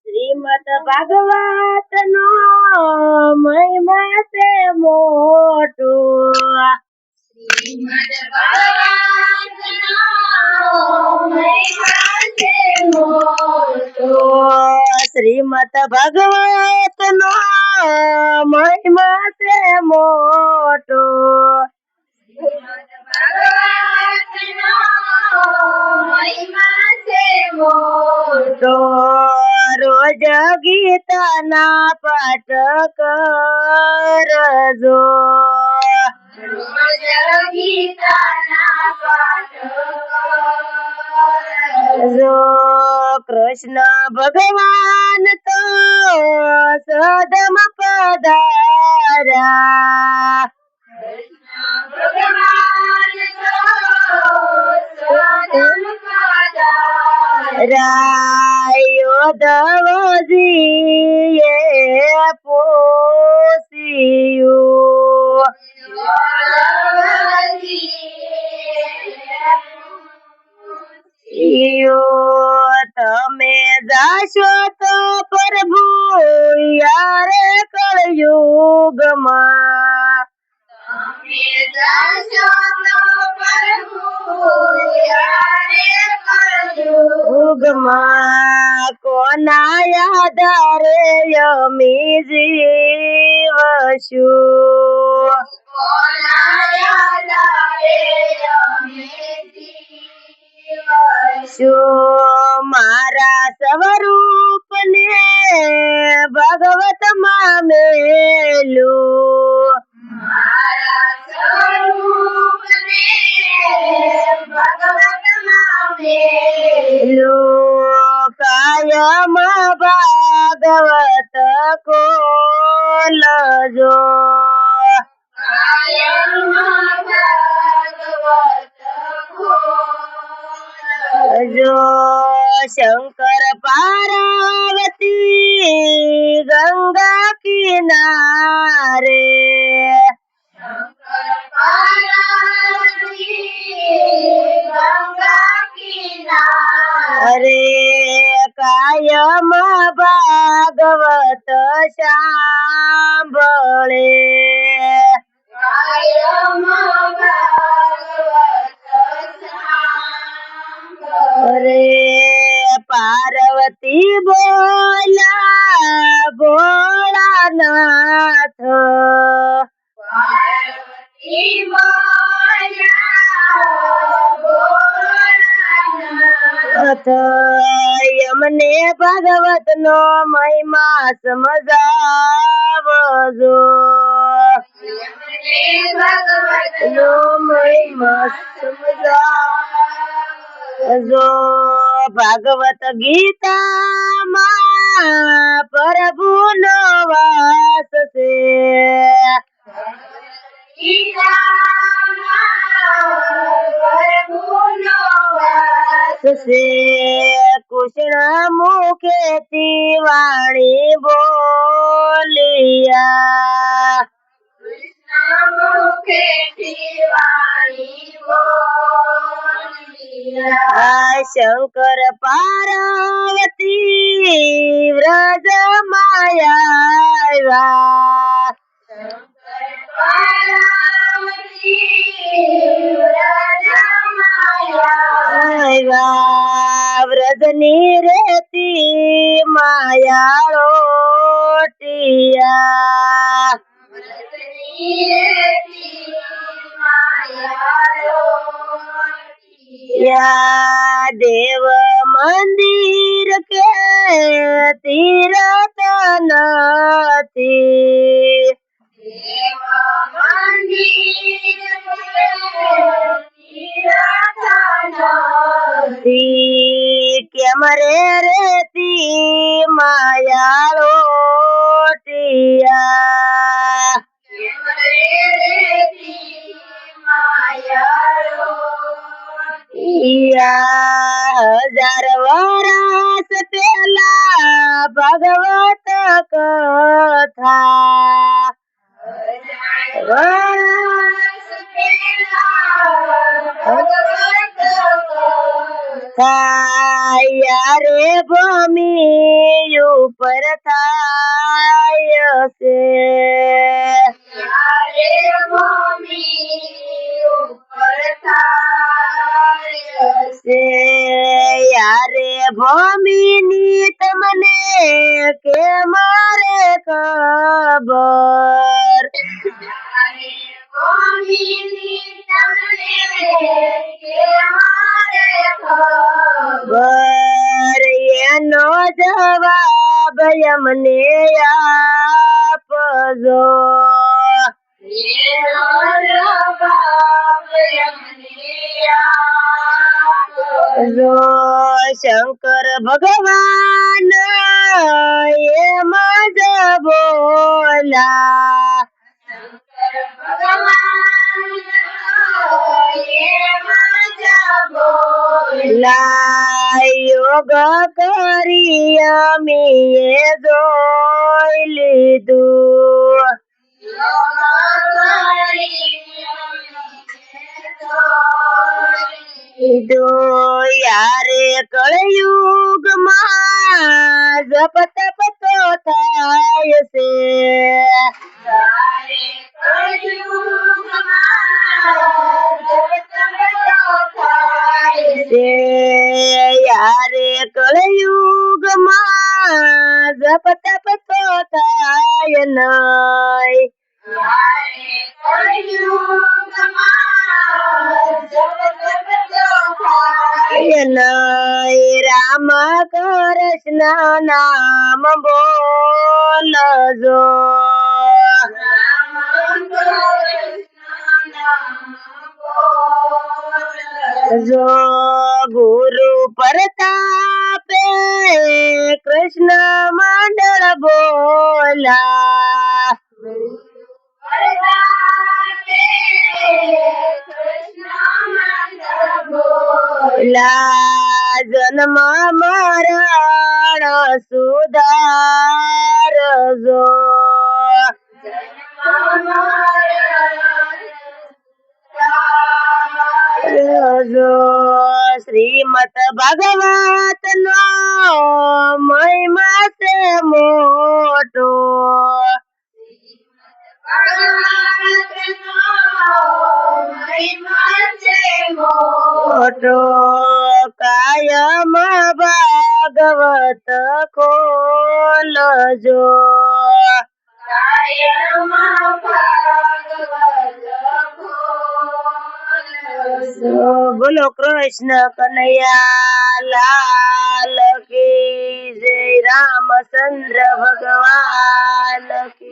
શ્રીમદ ભાગવત નો મહિમા છે મોટો. શ્રીમદ ભાગવત નો મહિમા છે મોટો. શ્રીમદ ભાગવત નો મહિમા છે મોટો. શ્રીમદ ભાગવત નો મહિમા છે મોટો. રોજ ગીતાના પાઠ કરજો. રોજ ગીતાના પાઠ કરજો. કૃષ્ણ ભગવાન તો સદમ પધાર્યા. કૃષ્ણ ભગવાન તો સદમ પધાર્યા. યોધવજીએ પૂછ્યું, તમે જાશો તો પ્રભુ યારે કળયુગમાં. તમે જાશો તો પ્રભુ યારે કળયુગમાં. કોના આધારે અમી જીવશું. કોના આધારે અમી જીવશું. મારા સ્વરૂપને ભગવતમાં મેલું. મારા સ્વરૂપને ભગવતમાં મેલું. કાયમ ભાગવત ખોલજો. કાયમ ભાગવત ખોલજો. શંકર પાર્વતી ગંગા કિનારે. શંકર પાર્વતી ગંગા કિનારે. કાયમ ભાગવત સાંભળે. કાયમ ભાગવત સાંભળે. પાર્વતી બોલા ભોળાનાથ. પાર્વતી બોલા ભોળાનાથ. અમને ભાગવત નો મહિમા સમજાવજો. અમને ભાગવત નો મહિમા સમજાવજો. ભાગવત ગીતામાં પ્રભુનો વાસ છે. પ્રભુનો વાસ છે. કૃષ્ણ મુખેથી વાણી બોલિયા. કૃષ્ણ મુખેથી વાણી બોલિયા. શંકર પાર્વતી વ્રજ માયા. શંકર પાર્વતી વ્રજ માયા. વ્રજની રેતી માયાળો ટિયા. વ્રજની રેતી માયાળો ટિયા. દેવ મંદિર કે તીરથ નથી. દેવ મંદિર કે તીરથ નથી. કેમ રે રેતી માયાળો ટિયા. કેમ રે રેતી માયાળો ટિયા. 1000 વર્ષ પેલા ભગવત કથા. 1000 વર્ષ પેલા ભગવત કથા. યારે ભૂમિ ઉપર થાય છે યારે ભૂમિ ઉપર થાય છે યારે ભૂમિની તમને કે મારે ખબર ખબર એનો જવાબ અમને આપજો એનો જવાબ અમને આપજો શંકર ભગવાન એમાં જ બોલા યોગ કરી અમે જોઈ લીધું યારે કળયુગમાં જપ તપ તો થાય છે યારે કળયુગમાં જપ તપ તો થાય નહીં રામ કૃષ્ણ નામ બોલજો જો ગુરુ પ્રતાપે કૃષ્ણ મંડળ બોલા જન્મ મરણ સુધારજો શ્રીમદ ભાગવત નો મહિમા છે મોટો મોટો કાયમ ભાગવત ખોલજો બોલો કૃષ્ણ કનૈયા લાલ કી જય રામચંદ્ર ભગવાન કી